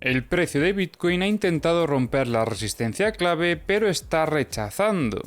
El precio de Bitcoin ha intentado romper la resistencia clave, pero está rechazando.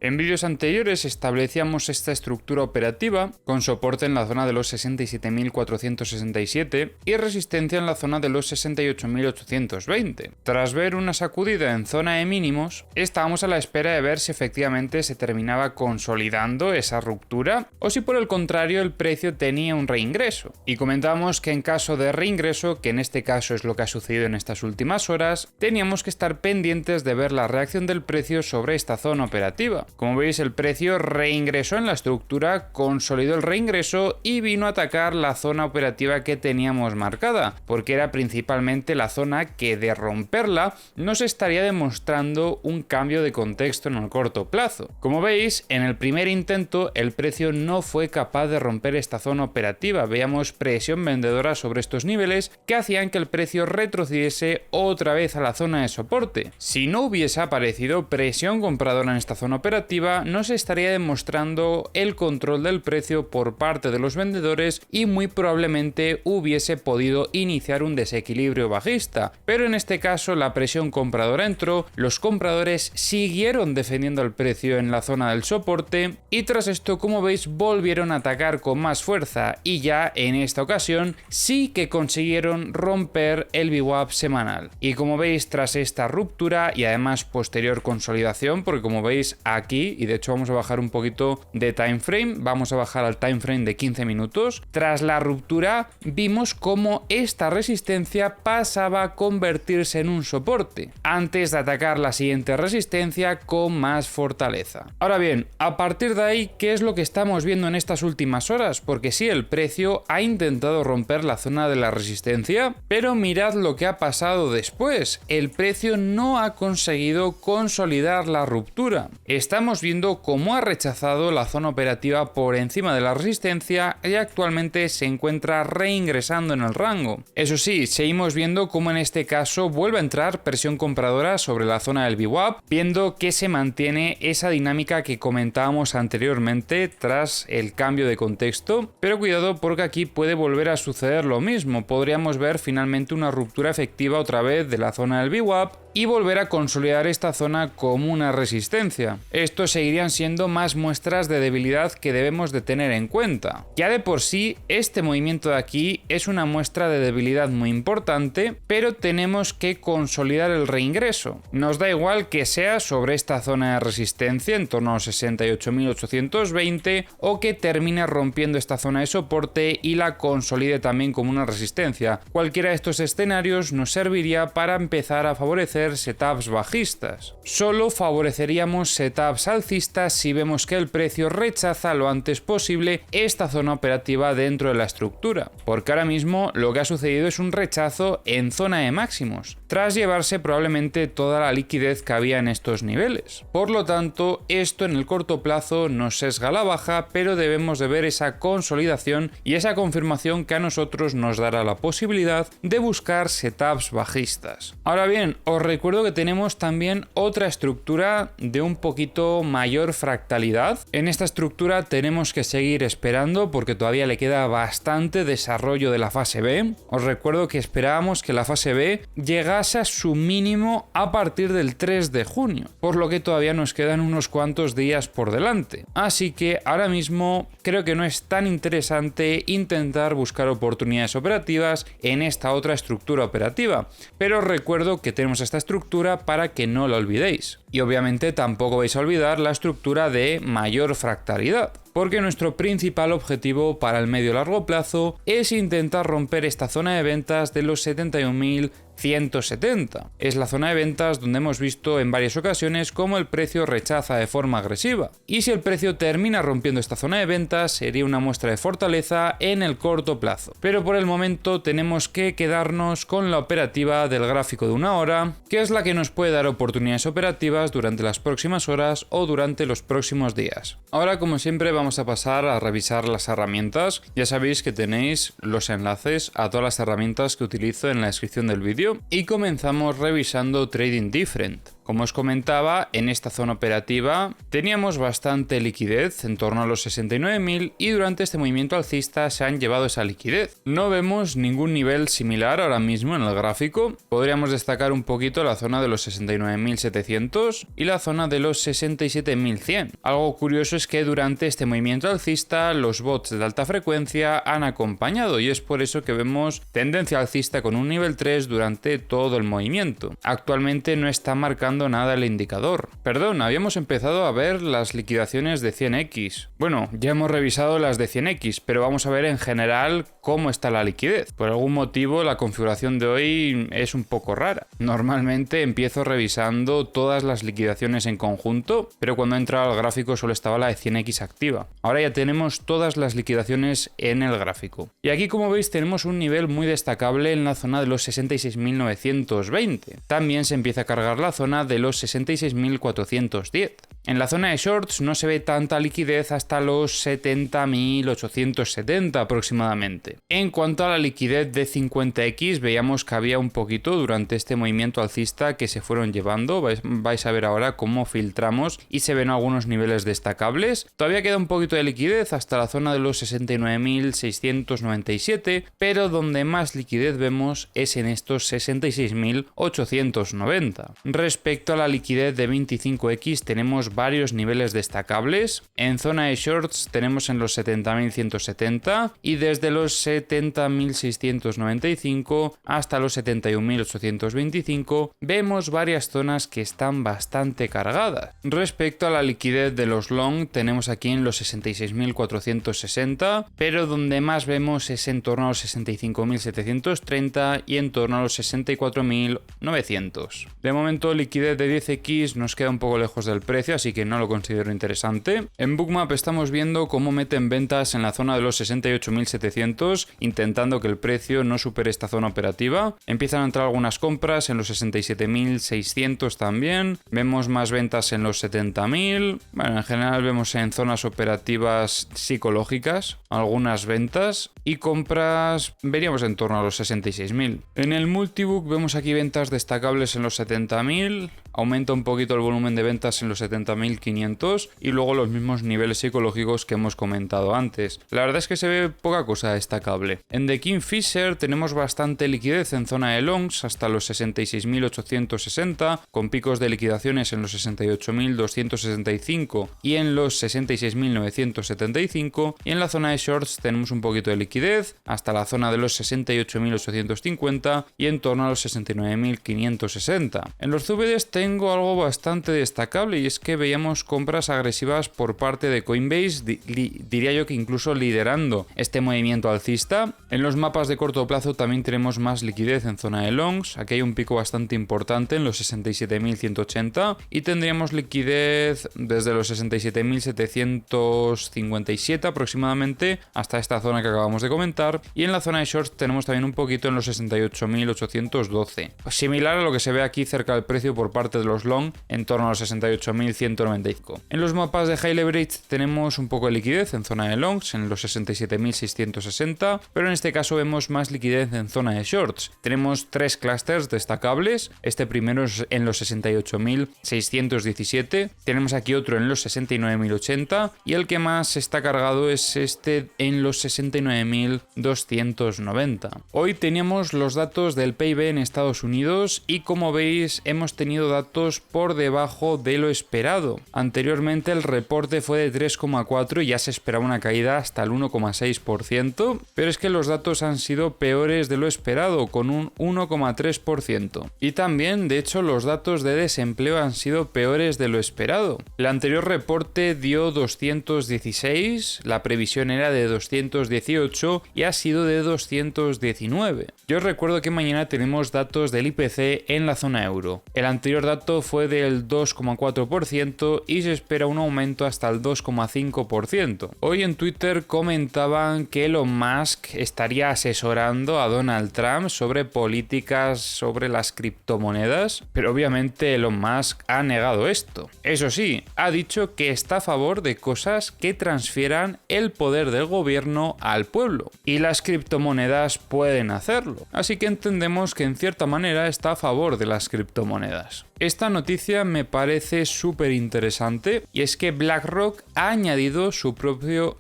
En vídeos anteriores establecíamos esta estructura operativa con soporte en la zona de los 67.467 y resistencia en la zona de los 68.820. Tras ver una sacudida en zona de mínimos, estábamos a la espera de ver si efectivamente se terminaba consolidando esa ruptura o si por el contrario el precio tenía un reingreso. Y comentábamos que en caso de reingreso, que en este caso es lo que ha sucedido en estas últimas horas, teníamos que estar pendientes de ver la reacción del precio sobre esta zona operativa. Como veis, el precio reingresó en la estructura, consolidó el reingreso y vino a atacar la zona operativa que teníamos marcada, porque era principalmente la zona que de romperla nos estaría demostrando un cambio de contexto en el corto plazo. Como veis, en el primer intento el precio no fue capaz de romper esta zona operativa, veíamos presión vendedora sobre estos niveles que hacían que el precio retrocediese otra vez a la zona de soporte. Si no hubiese aparecido presión compradora en esta zona operativa, nos estaría demostrando el control del precio por parte de los vendedores y muy probablemente hubiese podido iniciar un desequilibrio bajista, pero en este caso la presión compradora entró, los compradores siguieron defendiendo el precio en la zona del soporte y tras esto, como veis, volvieron a atacar con más fuerza y ya en esta ocasión sí que consiguieron romper el VWAP semanal. Y como veis, tras esta ruptura y además posterior consolidación, porque como veis aquí, y de hecho vamos a bajar un poquito de time frame, vamos a bajar al time frame de 15 minutos, tras la ruptura vimos cómo esta resistencia pasaba a convertirse en un soporte, antes de atacar la siguiente resistencia con más fortaleza. Ahora bien, a partir de ahí, ¿qué es lo que estamos viendo en estas últimas horas? Porque sí, el precio ha intentado romper la zona de la resistencia, pero mirad lo que ha pasado después, el precio no ha conseguido consolidar la ruptura. Estamos viendo cómo ha rechazado la zona operativa por encima de la resistencia y actualmente se encuentra reingresando en el rango. Eso sí, seguimos viendo cómo en este caso vuelve a entrar presión compradora sobre la zona del VWAP, viendo que se mantiene esa dinámica que comentábamos anteriormente tras el cambio de contexto, pero cuidado porque aquí puede volver a suceder lo mismo, podríamos ver finalmente una ruptura efectiva otra vez de la zona del VWAP y volver a consolidar esta zona como una resistencia. Estos seguirían siendo más muestras de debilidad que debemos de tener en cuenta. Ya de por sí, este movimiento de aquí es una muestra de debilidad muy importante, pero tenemos que consolidar el reingreso. Nos da igual que sea sobre esta zona de resistencia en torno a los 68.820 o que termine rompiendo esta zona de soporte y la consolide también como una resistencia. Cualquiera de estos escenarios nos serviría para empezar a favorecer setups bajistas. Solo favoreceríamos setups alcistas si vemos que el precio rechaza lo antes posible esta zona operativa dentro de la estructura, porque ahora mismo lo que ha sucedido es un rechazo en zona de máximos, tras llevarse probablemente toda la liquidez que había en estos niveles. Por lo tanto, esto en el corto plazo nos sesga a la baja, pero debemos de ver esa consolidación y esa confirmación que a nosotros nos dará la posibilidad de buscar setups bajistas. Ahora bien, os recuerdo que tenemos también otra estructura de un poquito mayor fractalidad. En esta estructura tenemos que seguir esperando porque todavía le queda bastante desarrollo de la fase B. Os recuerdo que esperábamos que la fase B llegase a su mínimo a partir del 3 de junio, por lo que todavía nos quedan unos cuantos días por delante. Así que ahora mismo creo que no es tan interesante intentar buscar oportunidades operativas en esta otra estructura operativa, pero os recuerdo que tenemos esta estructura para que no la olvidéis. Y obviamente tampoco vais a olvidar la estructura de mayor fractalidad, porque nuestro principal objetivo para el medio y largo plazo es intentar romper esta zona de ventas de los 71.170. Es la zona de ventas donde hemos visto en varias ocasiones cómo el precio rechaza de forma agresiva. Y si el precio termina rompiendo esta zona de ventas, sería una muestra de fortaleza en el corto plazo. Pero por el momento tenemos que quedarnos con la operativa del gráfico de una hora, que es la que nos puede dar oportunidades operativas durante las próximas horas o durante los próximos días. Ahora, como siempre, vamos a pasar a revisar las herramientas. Ya sabéis que tenéis los enlaces a todas las herramientas que utilizo en la descripción del vídeo y comenzamos revisando Trading Different. Como os comentaba, en esta zona operativa teníamos bastante liquidez, en torno a los 69.000, y durante este movimiento alcista se han llevado esa liquidez. No vemos ningún nivel similar ahora mismo en el gráfico. Podríamos destacar un poquito la zona de los 69.700 y la zona de los 67.100. Algo curioso es que durante este movimiento alcista los bots de alta frecuencia han acompañado, y es por eso que vemos tendencia alcista con un nivel 3 durante todo el movimiento. Actualmente no está marcando nada el indicador. Perdón, habíamos empezado a ver las liquidaciones de 100x. Bueno, ya hemos revisado las de 100x, pero vamos a ver en general cómo está la liquidez. Por algún motivo la configuración de hoy es un poco rara. Normalmente empiezo revisando todas las liquidaciones en conjunto, pero cuando he entrado al gráfico solo estaba la de 100x activa. Ahora ya tenemos todas las liquidaciones en el gráfico. Y aquí, como veis, tenemos un nivel muy destacable en la zona de los 66.920. También se empieza a cargar la zona de los 66.410. En la zona de shorts no se ve tanta liquidez hasta los 70.870 aproximadamente. En cuanto a la liquidez de 50x, veíamos que había un poquito durante este movimiento alcista que se fueron llevando. Vais a ver ahora cómo filtramos y se ven algunos niveles destacables. Todavía queda un poquito de liquidez hasta la zona de los 69.697, pero donde más liquidez vemos es en estos 66.890. Respecto a la liquidez de 25x, tenemos varios niveles destacables. En zona de shorts tenemos en los 70.170 y desde los 70.695 hasta los 71.825 vemos varias zonas que están bastante cargadas. Respecto a la liquidez de los long, tenemos aquí en los 66.460, pero donde más vemos es en torno a los 65.730 y en torno a los 64.900. De momento, liquidez de 10x nos queda un poco lejos del precio, así que no lo considero interesante. En Bookmap estamos viendo cómo meten ventas en la zona de los 68.700, intentando que el precio no supere esta zona operativa. Empiezan a entrar algunas compras en los 67.600 también. Vemos más ventas en los 70.000. Bueno, en general vemos en zonas operativas psicológicas algunas ventas, y compras veríamos en torno a los 66.000. En el multibook vemos aquí ventas destacables en los 70.000. Aumenta un poquito el volumen de ventas en los 70.500 y luego los mismos niveles psicológicos que hemos comentado antes. La verdad es que se ve poca cosa destacable. En The Kingfisher tenemos bastante liquidez en zona de longs hasta los 66.860, con picos de liquidaciones en los 68.265 y en los 66.975, y en la zona de shorts tenemos un poquito de liquidez hasta la zona de los 68.850 y en torno a los 69.560. En los CVDs tengo algo bastante destacable, y es que veíamos compras agresivas por parte de Coinbase, diría yo que incluso liderando este movimiento alcista. En los mapas de corto plazo también tenemos más liquidez en zona de longs. Aquí hay un pico bastante importante en los 67.180 y tendríamos liquidez desde los 67.757 aproximadamente hasta esta zona que acabamos de comentar, y en la zona de shorts tenemos también un poquito en los 68.812, similar a lo que se ve aquí cerca del precio por parte de los long, en torno a los 68.195. En los mapas de high leverage tenemos un poco de liquidez en zona de longs en los 67.660, pero en este caso vemos más liquidez en zona de shorts. Tenemos tres clusters destacables. Este primero es en los 68.617, tenemos aquí otro en los 69.080 y el que más está cargado es este en los 69.290. Hoy teníamos los datos del PIB en Estados Unidos y, como veis, hemos tenido datos por debajo de lo esperado. Anteriormente el reporte fue de 3,4 y ya se esperaba una caída hasta el 1,6%, pero es que los datos han sido peores de lo esperado, con un 1,3%. Y también, de hecho, los datos de desempleo han sido peores de lo esperado. El anterior reporte dio 216, la previsión era de 218 y ha sido de 219. Yo os recuerdo que mañana tenemos datos del IPC en la zona euro. El anterior dato fue del 2,4% y se espera un aumento hasta el 2,5%. Hoy en Twitter comentaban que Elon Musk estaría asesorando a Donald Trump sobre políticas sobre las criptomonedas, pero obviamente Elon Musk ha negado esto. Eso sí, ha dicho que está a favor de cosas que transfieran el poder del gobierno al pueblo, y las criptomonedas pueden hacerlo. Así que entendemos que en cierta manera está a favor de las criptomonedas. Esta noticia me parece súper interesante y es que BlackRock ha añadido su propio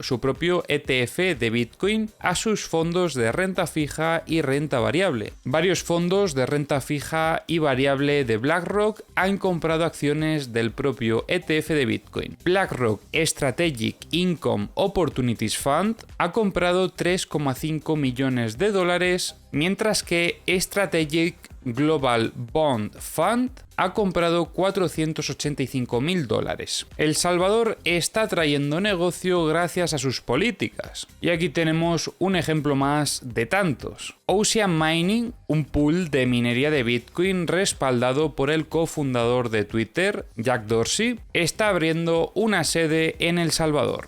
ETF de Bitcoin a sus fondos de renta fija y renta variable. Varios fondos de renta fija y variable de BlackRock han comprado acciones del propio ETF de Bitcoin. BlackRock Strategic Income Opportunities Fund ha comprado 3,5 millones de dólares, mientras que Strategic Global Bond Fund ha comprado 485.000 dólares. El Salvador está trayendo negocio gracias a sus políticas. Y aquí tenemos un ejemplo más de tantos. Ocean Mining, un pool de minería de Bitcoin respaldado por el cofundador de Twitter, Jack Dorsey, está abriendo una sede en El Salvador.